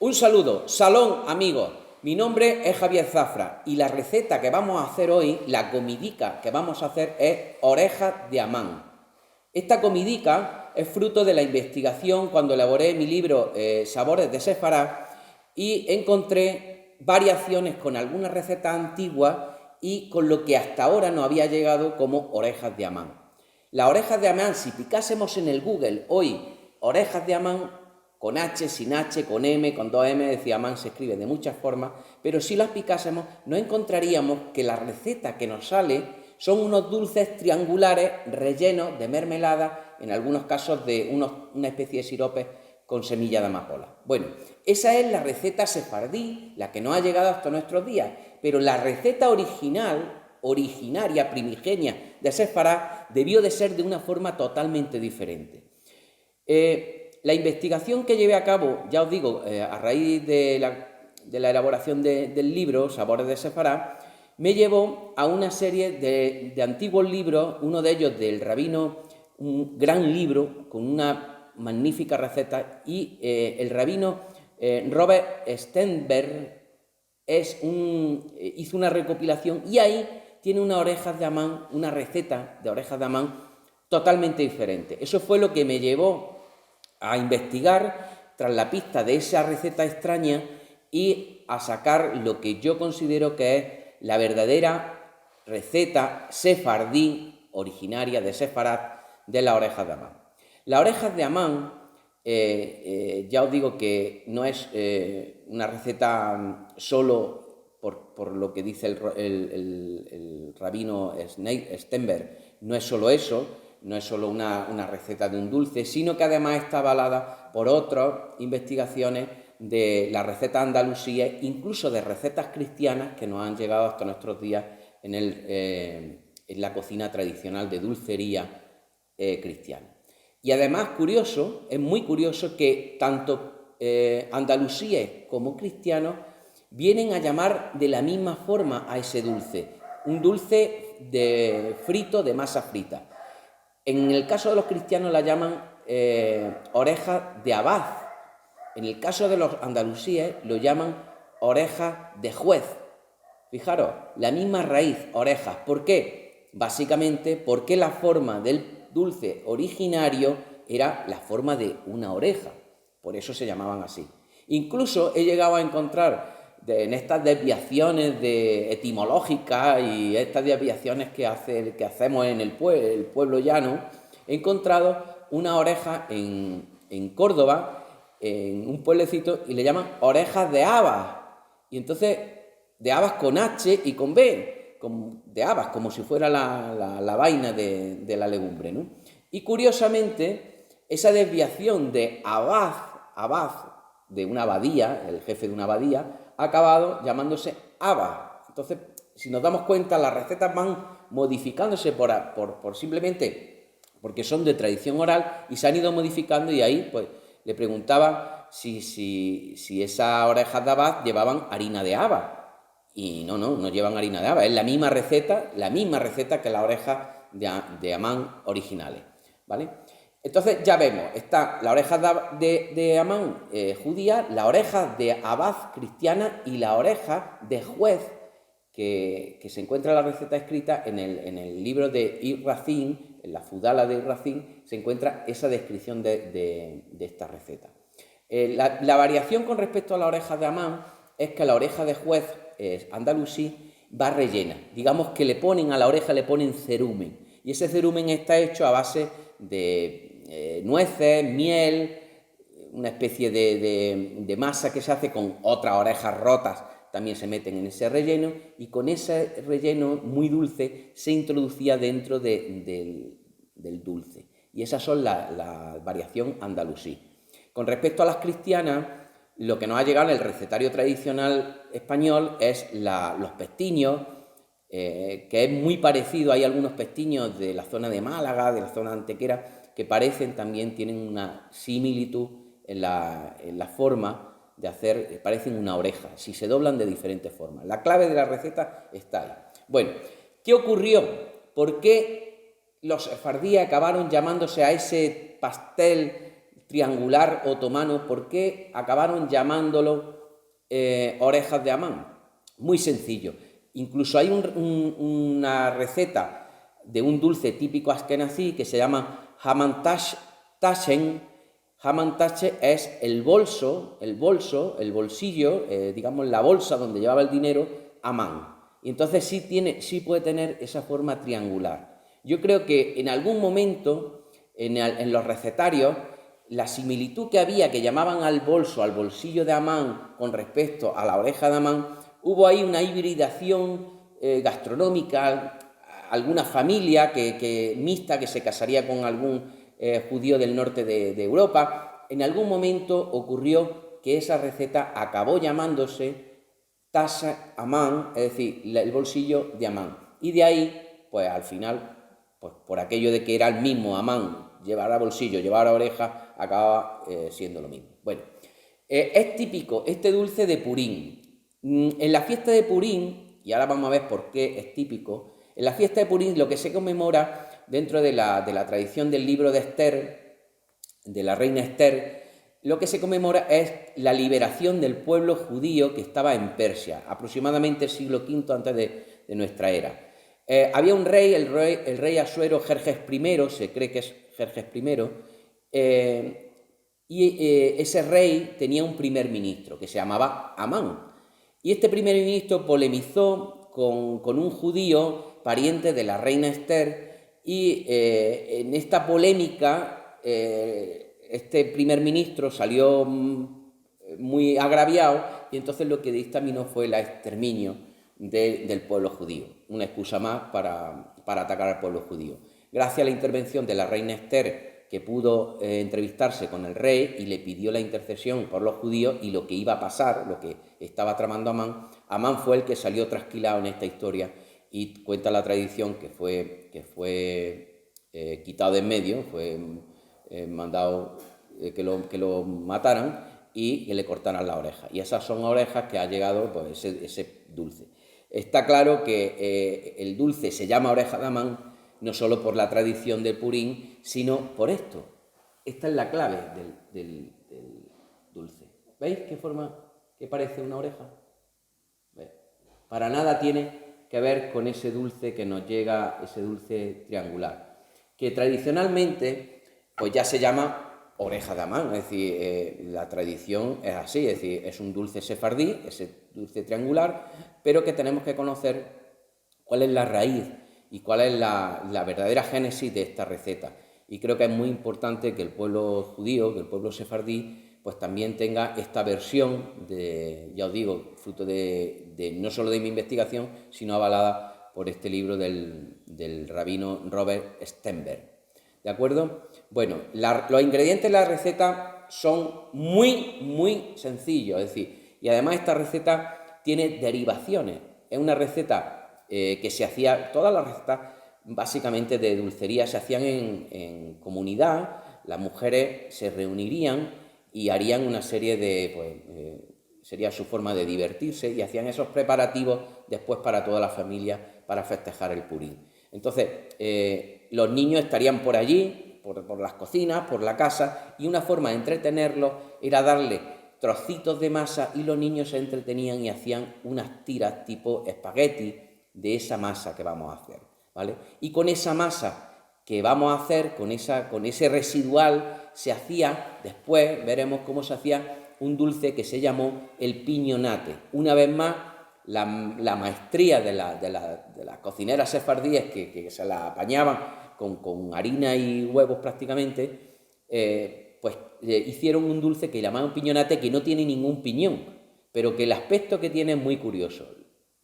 Un saludo, salón amigos, mi nombre es Javier Zafra y la receta que vamos a hacer hoy, la comidica que vamos a hacer es orejas de Amán. Esta comidica es fruto de la investigación cuando elaboré mi libro Sabores de Sefará y encontré variaciones con algunas recetas antiguas y con lo que hasta ahora no había llegado como orejas de Amán. Las orejas de Amán, si picásemos en el Google hoy orejas de Amán, con H, sin H, con M, con 2M, decía Amán se escribe de muchas formas, pero si las picásemos no encontraríamos que la receta que nos sale son unos dulces triangulares rellenos de mermelada, en algunos casos de una especie de sirope con semilla de amapola. Bueno, esa es la receta sefardí, la que nos ha llegado hasta nuestros días, pero la receta originaria, primigenia de Sefará debió de ser de una forma totalmente diferente. La investigación que llevé a cabo, ya os digo, a raíz de la elaboración del libro Sabores de Sefará, me llevó a una serie de antiguos libros, uno de ellos del rabino, un gran libro con una magnífica receta, y el rabino Robert Sternberg hizo una recopilación y ahí tiene unas orejas de Amán, una receta de orejas de Amán totalmente diferente. Eso fue lo que me llevó a investigar tras la pista de esa receta extraña y a sacar lo que yo considero que es la verdadera receta sefardí originaria de Sefarad de las orejas de Amán. Las orejas de Amán, ya os digo que no es una receta solo por lo que dice el rabino Sternberg, no es solo eso, no es solo una receta de un dulce, sino que además está avalada por otras investigaciones de la receta andalusía, incluso de recetas cristianas que nos han llegado hasta nuestros días en la cocina tradicional de dulcería cristiana. Y además es muy curioso que tanto andalusíes como cristianos vienen a llamar de la misma forma a ese dulce, un dulce frito de masa frita. En el caso de los cristianos la llaman orejas de abad. En el caso de los andalusíes lo llaman orejas de juez. Fijaros, la misma raíz, orejas. ¿Por qué? Básicamente porque la forma del dulce originario era la forma de una oreja. Por eso se llamaban así. Incluso he llegado a encontrar en estas desviaciones etimológicas y estas desviaciones que hacemos en el pueblo llano, he encontrado una oreja en Córdoba, en un pueblecito, y le llaman orejas de habas. Y entonces, de habas con H y con B, de habas, como si fuera la vaina de la legumbre, ¿no? Y curiosamente, esa desviación de abad, de una abadía, el jefe de una abadía, ha acabado llamándose Abba. Entonces, si nos damos cuenta, las recetas van modificándose por simplemente porque son de tradición oral y se han ido modificando, y ahí pues le preguntaba si esas orejas de Abad llevaban harina de haba. Y no llevan harina de haba, es la misma receta que las orejas de Amán originales, ¿vale? Entonces ya vemos, está la oreja de Amán judía, la oreja de abad cristiana y la oreja de juez que se encuentra la receta escrita en el libro de Ibn Razin, en la Fudala de Ibn Razin, se encuentra esa descripción de esta receta. La variación con respecto a la oreja de Amán es que la oreja de juez andalusí va rellena. Digamos que a la oreja le ponen cerumen, y ese cerumen está hecho a base de nueces, miel, una especie de masa que se hace con otras orejas rotas, también se meten en ese relleno, y con ese relleno muy dulce se introducía dentro del dulce. Y esas son la variación andalusí. Con respecto a las cristianas, lo que nos ha llegado en el recetario tradicional español es los pestiños, que es muy parecido. Hay algunos pestiños de la zona de Málaga, de la zona de Antequera, que también tienen una similitud en la forma de hacer, parecen una oreja, si se doblan de diferentes formas. La clave de la receta está ahí. Bueno, ¿qué ocurrió? ¿Por qué los sefardíes acabaron llamándose a ese pastel triangular otomano, ¿por qué acabaron llamándolo orejas de Amán? Muy sencillo. Incluso hay una receta de un dulce típico askenazí que se llama Hamantashen. Hamantashe es el bolsillo, digamos la bolsa donde llevaba el dinero, Amán. Y entonces sí puede tener esa forma triangular. Yo creo que en algún momento, en los recetarios, la similitud que había, que llamaban al bolsillo de Amán con respecto a la oreja de Amán, hubo ahí una hibridación gastronómica, alguna familia mixta que se casaría con algún judío del norte de Europa. En algún momento ocurrió que esa receta acabó llamándose Tasha Amán, es decir, el bolsillo de Amán. Y de ahí, pues al final, pues por aquello de que era el mismo Amán, llevar a bolsillo, llevar a oreja, acaba siendo lo mismo. Bueno, es típico este dulce de Purín. En la fiesta de Purín, y ahora vamos a ver por qué es típico, en la fiesta de Purín lo que se conmemora dentro de la tradición del libro de Esther, de la reina Esther, lo que se conmemora es la liberación del pueblo judío que estaba en Persia, aproximadamente el siglo V antes de nuestra era. Había un rey, el rey Asuero Jerjes I, se cree que es Jerjes I, ese rey tenía un primer ministro que se llamaba Amán. Y este primer ministro polemizó con un judío pariente de la reina Esther y en esta polémica este primer ministro salió muy agraviado y entonces lo que dictaminó fue el exterminio del pueblo judío. Una excusa más para atacar al pueblo judío. Gracias a la intervención de la reina Esther, que pudo entrevistarse con el rey y le pidió la intercesión por los judíos y lo que iba a pasar, lo que estaba tramando Amán, Amán fue el que salió trasquilado en esta historia y cuenta la tradición que fue quitado de en medio, fue mandado que lo mataran y que le cortaran la oreja. Y esas son orejas que ha llegado pues, ese dulce. Está claro que el dulce se llama oreja de Amán no solo por la tradición del Purín, sino por esto. Esta es la clave del dulce. ¿Veis qué forma que parece una oreja? ¿Veis? Para nada tiene que ver con ese dulce que nos llega, ese dulce triangular, que tradicionalmente pues ya se llama oreja de Amán, es decir, la tradición es así, es decir, es un dulce sefardí, ese dulce triangular, pero que tenemos que conocer cuál es la raíz y cuál es la verdadera génesis de esta receta. Y creo que es muy importante que el pueblo judío, que el pueblo sefardí, pues también tenga esta versión de, ya os digo, fruto de no solo de mi investigación, sino avalada por este libro del rabino Robert Stenberg. ¿De acuerdo? Bueno, los ingredientes de la receta son muy sencillos, es decir, y además esta receta tiene derivaciones. Es una receta que se hacía, todas las recetas básicamente de dulcería se hacían en comunidad, las mujeres se reunirían y harían una serie de, pues, sería su forma de divertirse y hacían esos preparativos después para toda la familia para festejar el Purín. Entonces, los niños estarían por allí, por las cocinas, por la casa, y una forma de entretenerlos era darle trocitos de masa y los niños se entretenían y hacían unas tiras tipo espagueti de esa masa que vamos a hacer, ¿vale? Y con esa masa que vamos a hacer, con ese residual, se hacía, después veremos cómo se hacía un dulce que se llamó el piñonate. Una vez más, la maestría de las cocineras sefardíes que se la apañaban con harina y huevos prácticamente, pues hicieron un dulce que llamaban piñonate, que no tiene ningún piñón, pero que el aspecto que tiene es muy curioso,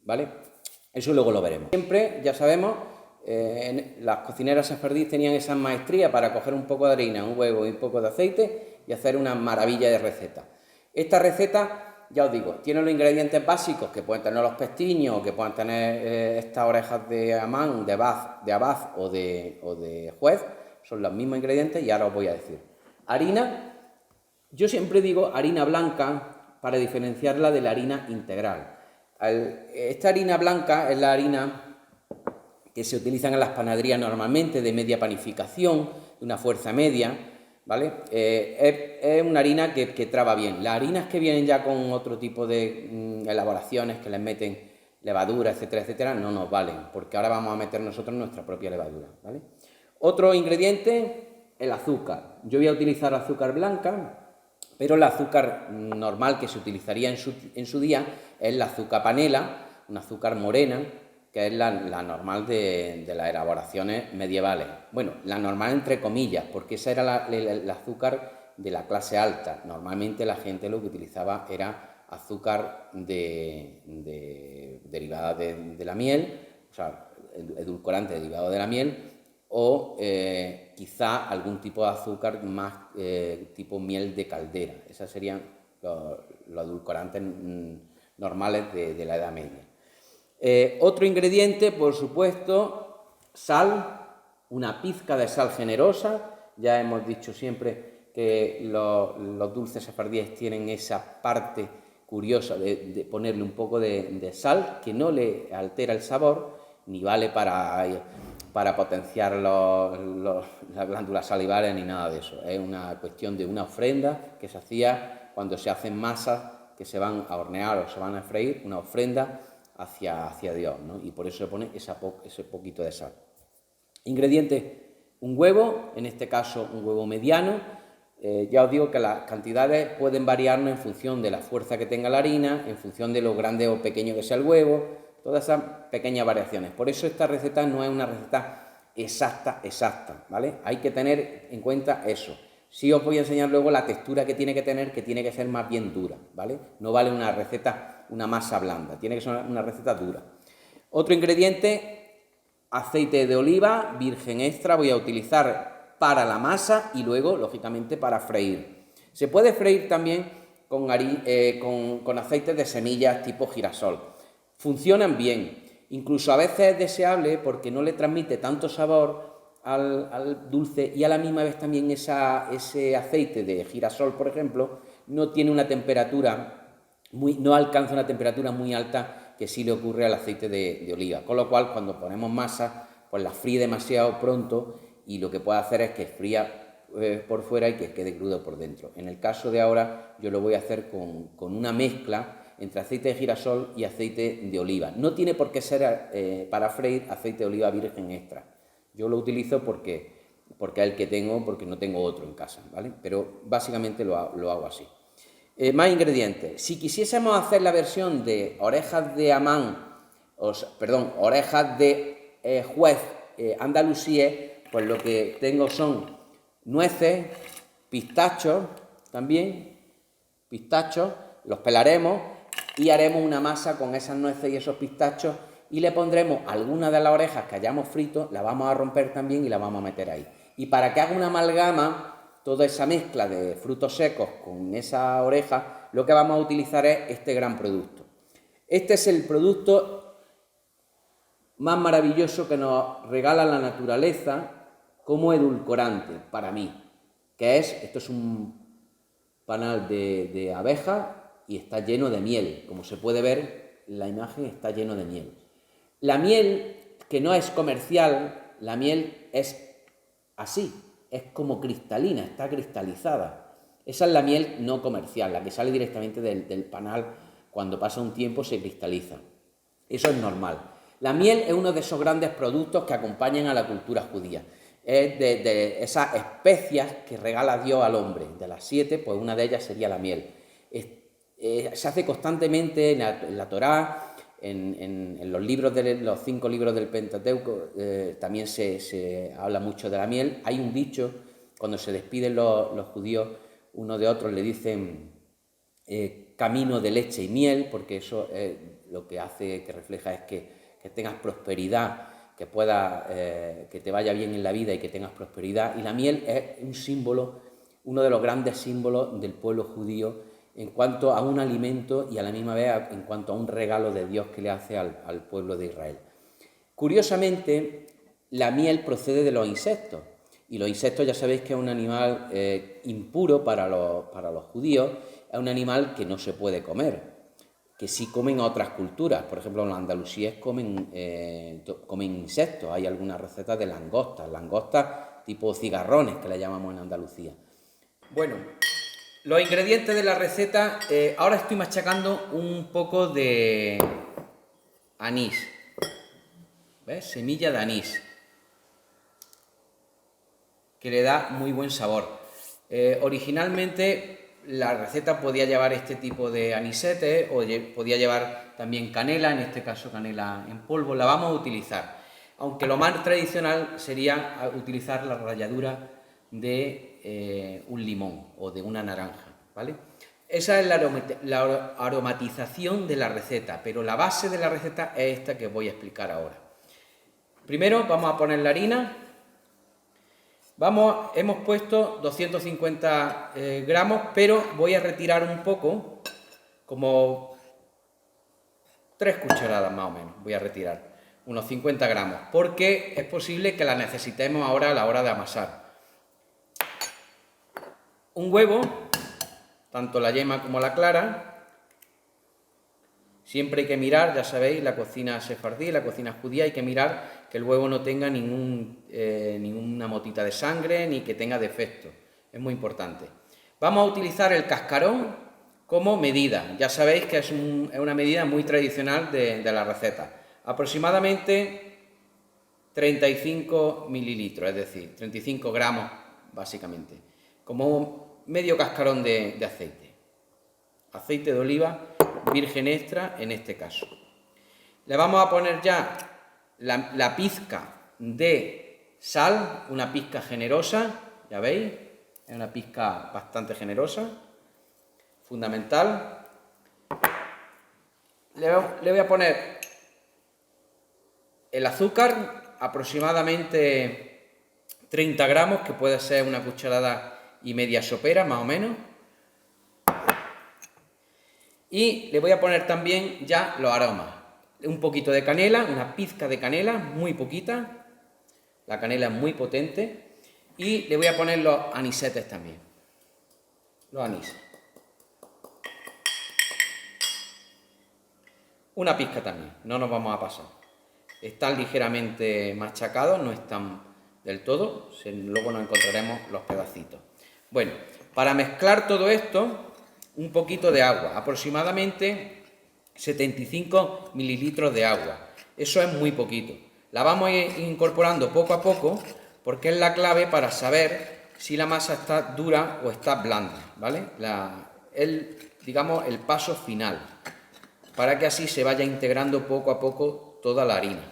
¿vale? Eso luego lo veremos. Siempre, ya sabemos, las cocineras sefardíes tenían esa maestría para coger un poco de harina, un huevo y un poco de aceite y hacer una maravilla de receta. Esta receta, ya os digo, tiene los ingredientes básicos que pueden tener los pestiños, que pueden tener estas orejas de Amán, de abad o de juez, son los mismos ingredientes y ahora os voy a decir. Harina, yo siempre digo harina blanca para diferenciarla de la harina integral. Esta harina blanca es la harina que se utiliza en las panaderías normalmente, de media panificación, de una fuerza media, ¿vale? Es una harina que traba bien. Las harinas que vienen ya con otro tipo de elaboraciones, que les meten levadura, etcétera, etcétera, no nos valen, porque ahora vamos a meter nosotros nuestra propia levadura, ¿vale? Otro ingrediente, el azúcar. Yo voy a utilizar azúcar blanca, pero el azúcar normal que se utilizaría en su día es la azúcar panela, una azúcar morena, que es la normal de las elaboraciones medievales. Bueno, la normal entre comillas, porque esa era el azúcar de la clase alta. Normalmente la gente lo que utilizaba era azúcar derivada de la miel, o sea, edulcorante derivado de la miel, o quizá algún tipo de azúcar más tipo miel de caldera. Esos serían los edulcorantes normales de la Edad Media. Otro ingrediente, por supuesto, sal, una pizca de sal generosa. Ya hemos dicho siempre que los dulces sefardíes tienen esa parte curiosa de ponerle un poco de sal, que no le altera el sabor, ni vale para potenciar las glándulas salivales ni nada de eso. Es una cuestión de una ofrenda que se hacía cuando se hacen masas que se van a hornear o se van a freír, una ofrenda hacia Dios, ¿no? Y por eso se pone ese poquito de sal. Ingredientes, un huevo, en este caso un huevo mediano. Ya os digo que las cantidades pueden variarnos en función de la fuerza que tenga la harina, en función de lo grande o pequeño que sea el huevo, todas esas pequeñas variaciones. Por eso esta receta no es una receta exacta, ¿vale? Hay que tener en cuenta eso. Sí os voy a enseñar luego la textura que tiene que ser más bien dura, ¿vale? No vale una receta, una masa blanda, tiene que ser una receta dura. Otro ingrediente, aceite de oliva virgen extra, voy a utilizar para la masa y luego, lógicamente, para freír. Se puede freír también con aceites de semillas tipo girasol. Funcionan bien, incluso a veces es deseable porque no le transmite tanto sabor al dulce y a la misma vez también ese aceite de girasol, por ejemplo, no tiene una temperatura, no alcanza una temperatura muy alta que sí le ocurre al aceite de oliva, con lo cual cuando ponemos masa, pues la fríe demasiado pronto y lo que puede hacer es que fría por fuera y que quede crudo por dentro. En el caso de ahora yo lo voy a hacer con una mezcla entre aceite de girasol y aceite de oliva. No tiene por qué ser para freír aceite de oliva virgen extra. Yo lo utilizo porque es el que tengo, porque no tengo otro en casa, ¿vale? Pero básicamente lo hago así. Más ingredientes. Si quisiésemos hacer la versión de orejas de Amán, orejas de juez andalusíes, pues lo que tengo son nueces, pistachos también, los pelaremos y haremos una masa con esas nueces y esos pistachos y le pondremos algunas de las orejas que hayamos frito, la vamos a romper también y la vamos a meter ahí. Y para que haga una amalgama, toda esa mezcla de frutos secos con esa oreja, lo que vamos a utilizar es este gran producto. Este es el producto más maravilloso que nos regala la naturaleza como edulcorante para mí, que esto es un panal de abeja y está lleno de miel. Como se puede ver, la imagen está lleno de miel. La miel, que no es comercial, la miel es así, es como cristalina, está cristalizada. Esa es la miel no comercial, la que sale directamente del panal, cuando pasa un tiempo se cristaliza. Eso es normal. La miel es uno de esos grandes productos que acompañan a la cultura judía. Es de esas especias que regala Dios al hombre. De las 7, pues una de ellas sería la miel. Se hace constantemente en la Torá, en los 5 libros del Pentateuco, también se habla mucho de la miel. Hay un dicho, cuando se despiden los judíos uno de otros, le dicen camino de leche y miel, porque eso lo que hace, que refleja es que tengas prosperidad, que te vaya bien en la vida y que tengas prosperidad. Y la miel es un símbolo, uno de los grandes símbolos del pueblo judío en cuanto a un alimento y a la misma vez en cuanto a un regalo de Dios que le hace al pueblo de Israel. Curiosamente, la miel procede de los insectos, y los insectos ya sabéis que es un animal impuro para los judíos, es un animal que no se puede comer, que sí comen otras culturas. Por ejemplo, los andalusíes comen insectos. Hay algunas recetas de langostas tipo cigarrones que le llamamos en Andalucía. Bueno, los ingredientes de la receta, ahora estoy machacando un poco de anís, ¿ves? Semilla de anís, que le da muy buen sabor. Originalmente la receta podía llevar este tipo de anisetes o podía llevar también canela, en este caso canela en polvo, la vamos a utilizar. Aunque lo más tradicional sería utilizar la ralladura de un limón o de una naranja, ¿vale? Esa es la aromatización de la receta, pero la base de la receta es esta que os voy a explicar ahora. Primero vamos a poner la harina. Hemos puesto 250 gramos, pero voy a retirar un poco, como 3 cucharadas más o menos, voy a retirar, unos 50 gramos, porque es posible que la necesitemos ahora a la hora de amasar. Un huevo, tanto la yema como la clara. Siempre hay que mirar, ya sabéis, la cocina sefardí, la cocina judía, hay que mirar que el huevo no tenga ninguna motita de sangre ni que tenga defecto. Es muy importante. Vamos a utilizar el cascarón como medida. Ya sabéis que es una medida muy tradicional de la receta. Aproximadamente 35 mililitros, es decir, 35 gramos básicamente. Como medio cascarón de aceite. Aceite de oliva virgen extra en este caso. Le vamos a poner ya la pizca de sal, una pizca generosa, ya veis, es una pizca bastante generosa, fundamental. Le voy a poner el azúcar, aproximadamente 30 gramos, que puede ser una cucharada y media sopera, más o menos. Y le voy a poner también ya los aromas. Un poquito de canela, una pizca de canela, muy poquita. La canela es muy potente. Y le voy a poner los anisetes también. Los anises. Una pizca también, no nos vamos a pasar. Están ligeramente machacados, no están del todo. Luego nos encontraremos los pedacitos. Bueno, para mezclar todo esto, un poquito de agua, aproximadamente 75 mililitros de agua. Eso es muy poquito. La vamos a ir incorporando poco a poco porque es la clave para saber si la masa está dura o está blanda, ¿vale? Digamos, el paso final, para que así se vaya integrando poco a poco toda la harina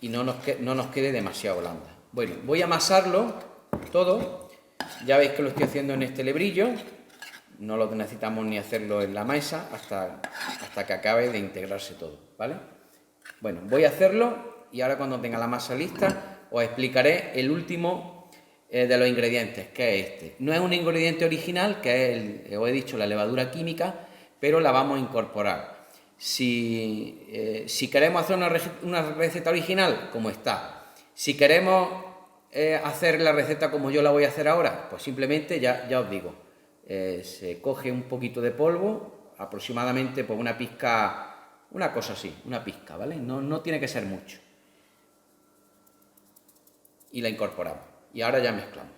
y no nos quede demasiado blanda. Bueno, voy a amasarlo todo. Ya veis que lo estoy haciendo en este lebrillo. No lo necesitamos ni hacerlo en la mesa hasta que acabe de integrarse todo, ¿vale? Bueno, voy a hacerlo y ahora cuando tenga la masa lista os explicaré el último de los ingredientes, que es este. No es un ingrediente original, que es, os he dicho, la levadura química, pero la vamos a incorporar. Si queremos hacer una receta original, como está. Si queremos hacer la receta como yo la voy a hacer ahora, pues simplemente ya os digo. Se coge un poquito de polvo, aproximadamente por una pizca, una cosa así, una pizca, ¿vale? No tiene que ser mucho. Y la incorporamos. Y ahora ya mezclamos.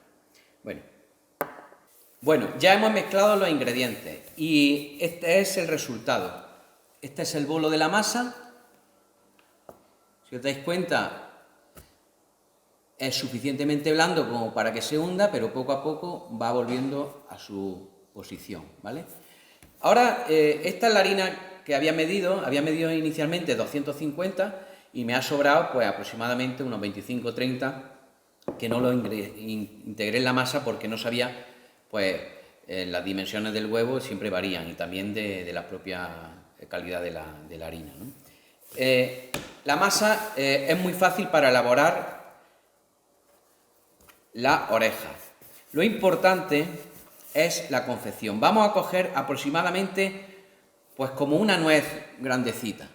Bueno, ya hemos mezclado los ingredientes y este es el resultado. Este es el bolo de la masa. Si os dais cuenta, es suficientemente blando como para que se hunda, pero poco a poco va volviendo a su posición, ¿vale? Ahora, esta es la harina que había medido inicialmente 250 y me ha sobrado pues aproximadamente unos 25-30 que no lo integré en la masa porque no sabía, pues las dimensiones del huevo siempre varían y también de la propia calidad de la harina, ¿no? La masa es muy fácil para elaborar la oreja. Lo importante es la confección. Vamos a coger aproximadamente pues como una nuez grandecita.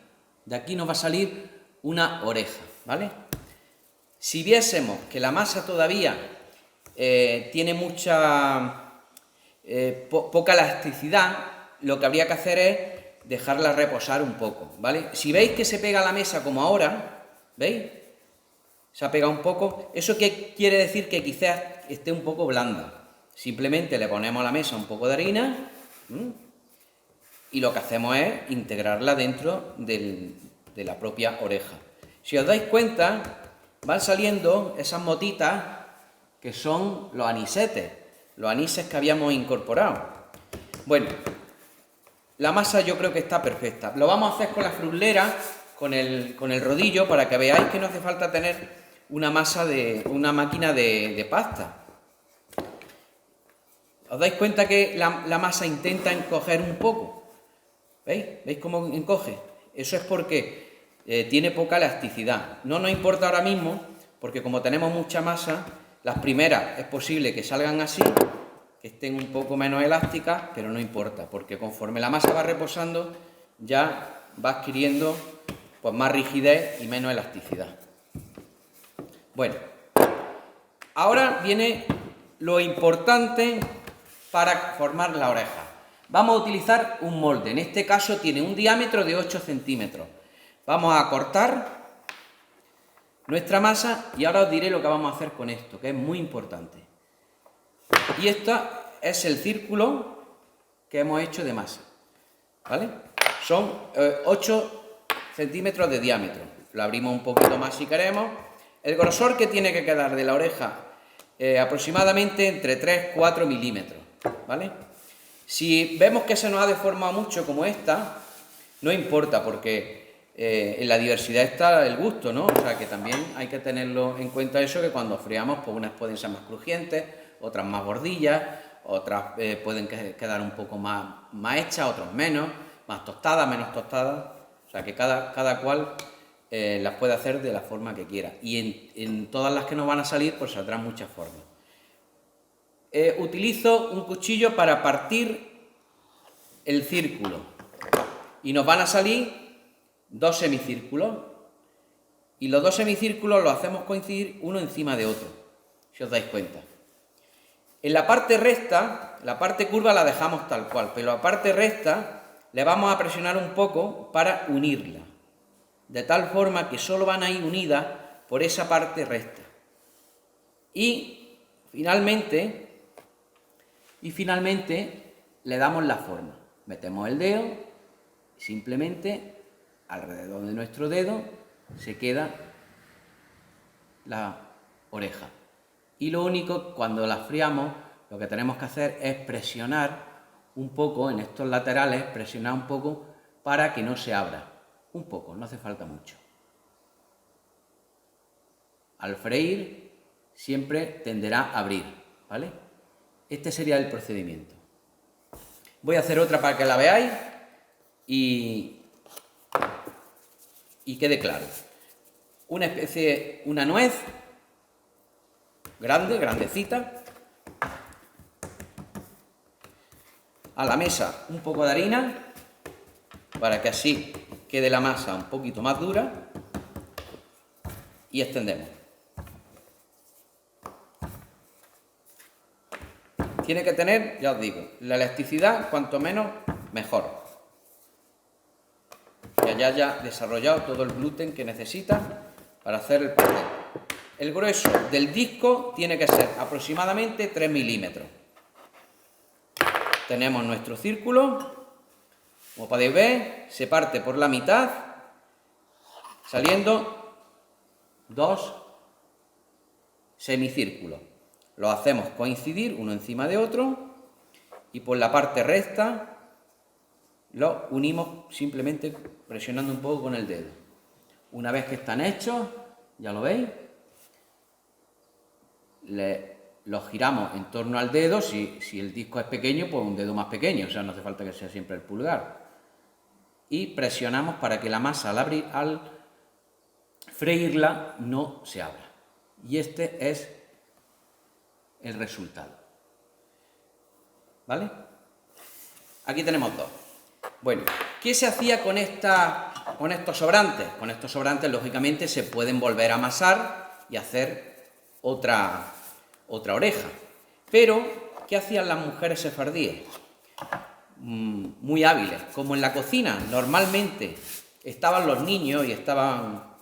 De aquí nos va a salir una oreja, ¿vale? Si viésemos que la masa todavía tiene poca elasticidad, lo que habría que hacer es dejarla reposar un poco, ¿vale? Si veis que se pega a la mesa como ahora, ¿veis? Se ha pegado un poco. ¿Eso qué quiere decir? Que quizás esté un poco blanda. Simplemente le ponemos a la mesa un poco de harina y lo que hacemos es integrarla dentro de la propia oreja. Si os dais cuenta, van saliendo esas motitas que son los anisetes, los anises que habíamos incorporado. Bueno, la masa yo creo que está perfecta. Lo vamos a hacer con la fruslera, con el rodillo, para que veáis que no hace falta tener una máquina de pasta. ¿Os dais cuenta que la masa intenta encoger un poco? ¿Veis? ¿Veis cómo encoge? Eso es porque tiene poca elasticidad. No nos importa ahora mismo, porque como tenemos mucha masa, las primeras es posible que salgan así, que estén un poco menos elásticas, pero no importa, porque conforme la masa va reposando, ya va adquiriendo pues más rigidez y menos elasticidad. Bueno, ahora viene lo importante para formar la oreja. Vamos a utilizar un molde, en este caso tiene un diámetro de 8 centímetros. Vamos a cortar nuestra masa y ahora os diré lo que vamos a hacer con esto, que es muy importante. Y esto es el círculo que hemos hecho de masa, ¿vale? Son 8 centímetros de diámetro. Lo abrimos un poquito más si queremos. El grosor que tiene que quedar de la oreja aproximadamente entre 3-4 milímetros, ¿vale? Si vemos que se nos ha deformado mucho como esta, no importa porque en la diversidad está el gusto, ¿no? O sea que también hay que tenerlo en cuenta eso, que cuando friamos pues unas pueden ser más crujientes, otras más gordillas, otras pueden quedar un poco más hechas, otras menos, más tostadas, menos tostadas. O sea que cada cual las puede hacer de la forma que quiera. Y en todas las que nos van a salir, pues saldrán muchas formas. Utilizo un cuchillo para partir el círculo. Y nos van a salir 2 semicírculos. Y los 2 semicírculos los hacemos coincidir uno encima de otro, si os dais cuenta. En la parte recta, la parte curva la dejamos tal cual, pero la parte recta le vamos a presionar un poco para unirla, de tal forma que solo van a ir unidas por esa parte recta. Y finalmente le damos la forma. Metemos el dedo y simplemente alrededor de nuestro dedo se queda la oreja. Y lo único, cuando la friamos, lo que tenemos que hacer es presionar un poco en estos laterales, presionar un poco para que no se abra. Un poco, no hace falta mucho. Al freír siempre tenderá a abrir, ¿vale? Este sería el procedimiento. Voy a hacer otra para que la veáis y quede claro. Una nuez grandecita. A la mesa un poco de harina para que así quede la masa un poquito más dura y extendemos. Tiene que tener, ya os digo, la elasticidad cuanto menos mejor. Que haya desarrollado todo el gluten que necesita para hacer el pastel. El grueso del disco tiene que ser aproximadamente 3 milímetros. Tenemos nuestro círculo, como podéis ver, se parte por la mitad, saliendo 2 semicírculos. Los hacemos coincidir uno encima de otro y por la parte recta los unimos simplemente presionando un poco con el dedo. Una vez que están hechos, ya lo veis, los giramos en torno al dedo. Si el disco es pequeño, pues un dedo más pequeño, o sea, no hace falta que sea siempre el pulgar. Y presionamos para que la masa al freírla no se abra. Y este es el resultado. ¿Vale? Aquí tenemos 2. Bueno, ¿qué se hacía con estos sobrantes? Con estos sobrantes, lógicamente, se pueden volver a amasar y hacer otra oreja. Pero, ¿qué hacían las mujeres sefardíes? Muy hábiles. Como en la cocina normalmente estaban los niños y estaban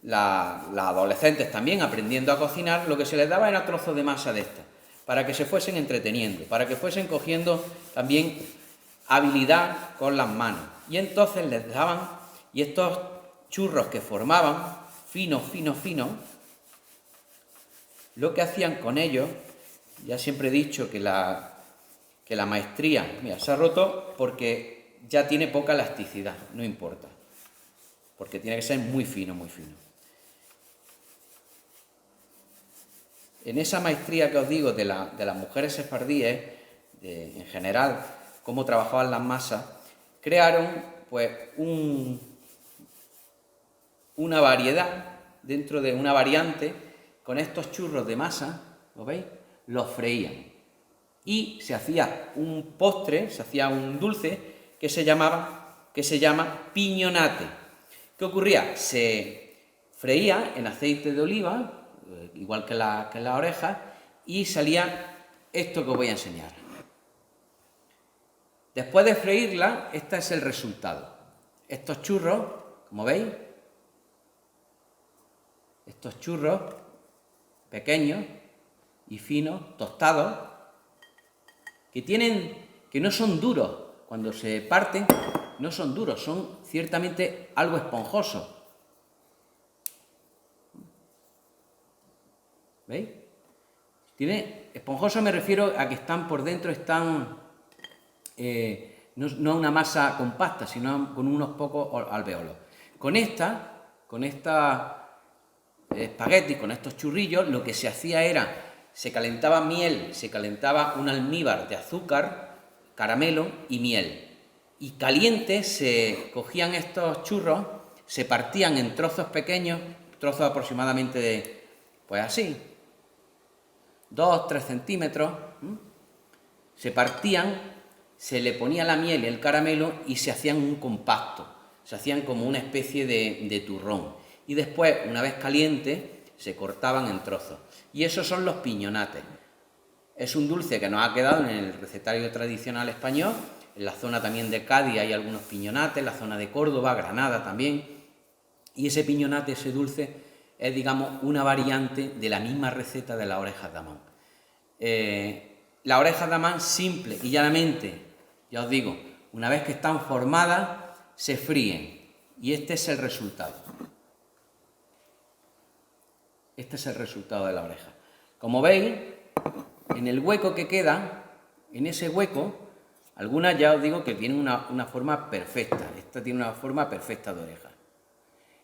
las adolescentes también aprendiendo a cocinar, lo que se les daba era trozos de masa de esta. para que se fuesen entreteniendo, para que fuesen cogiendo también habilidad con las manos. Y entonces les daban, y estos churros que formaban, finos, lo que hacían con ellos, ya siempre he dicho que la maestría, mira, se ha roto porque ya tiene poca elasticidad, no importa, porque tiene que ser muy fino, muy fino. En esa maestría que os digo de las mujeres sefardíes, en general, cómo trabajaban las masas, crearon pues una variedad, dentro de una variante, con estos churros de masa, ¿lo veis? Los freían. Y se hacía un postre, se hacía un dulce que se llama piñonate. ¿Qué ocurría? Se freía en aceite de oliva, igual que la oreja, y salía esto que os voy a enseñar. Después de freírla, este es el resultado. Estos churros, como veis, estos churros pequeños y finos, tostados, que no son duros. Cuando se parten, no son duros, son ciertamente algo esponjosos. ¿Veis? Esponjoso me refiero a que están por dentro, están no una masa compacta, sino con unos pocos alveolos. Con espagueti, con estos churrillos, lo que se hacía era, se calentaba miel, se calentaba un almíbar de azúcar, caramelo y miel. Y calientes se cogían estos churros, se partían en trozos pequeños, trozos aproximadamente de, pues así, 2-3 centímetros, se partían, se le ponía la miel y el caramelo y se hacían un compacto, se hacían como una especie de turrón. Y después, una vez caliente, se cortaban en trozos. Y esos son los piñonates. Es un dulce que nos ha quedado en el recetario tradicional español. En la zona también de Cádiz hay algunos piñonates, en la zona de Córdoba, Granada también. Y ese piñonate, ese dulce, es, digamos, una variante de la misma receta de las orejas de Amán. Las orejas de Amán, simple y llanamente, ya os digo, una vez que están formadas, se fríen. Y este es el resultado. Este es el resultado de la oreja. Como veis, en el hueco que queda, en ese hueco, algunas ya os digo que tienen una forma perfecta. Esta tiene una forma perfecta de oreja.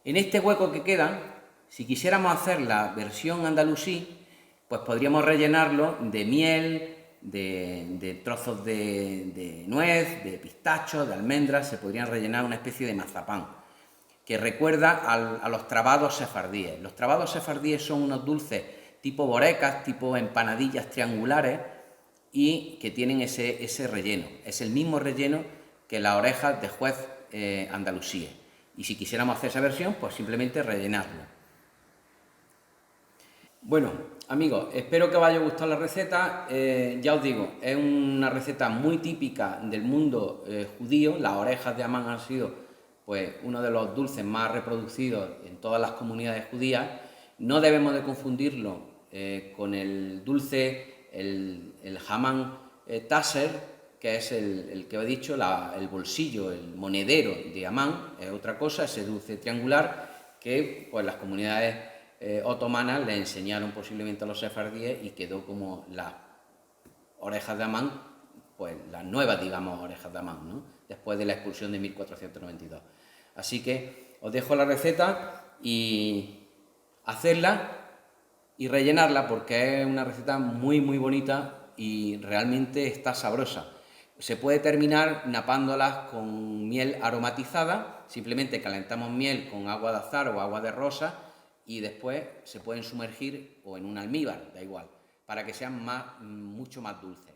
En este hueco que queda, si quisiéramos hacer la versión andalusí, pues podríamos rellenarlo de miel, de trozos de nuez, de pistacho, de almendras. Se podrían rellenar una especie de mazapán que recuerda a los trabados sefardíes. Los trabados sefardíes son unos dulces tipo borecas, tipo empanadillas triangulares y que tienen ese relleno. Es el mismo relleno que las orejas de juez andalusíes. Y si quisiéramos hacer esa versión, pues simplemente rellenarlo. Bueno, amigos, espero que os haya gustado la receta. Ya os digo, es una receta muy típica del mundo judío. Las orejas de Amán han sido pues uno de los dulces más reproducidos en todas las comunidades judías. No debemos de confundirlo con el dulce, el jamán taser, que es el que he dicho, el bolsillo, el monedero de Amán, es otra cosa, ese dulce triangular que pues las comunidades otomanas le enseñaron posiblemente a los sefardíes y quedó como las orejas de Amán, pues las nuevas, digamos, orejas de Amán, ¿no? Después de la expulsión de 1492. Así que os dejo la receta y hacerla y rellenarla porque es una receta muy bonita y realmente está sabrosa. Se puede terminar napándolas con miel aromatizada, simplemente calentamos miel con agua de azahar o agua de rosa y después se pueden sumergir o en un almíbar, da igual, para que sean mucho más dulces.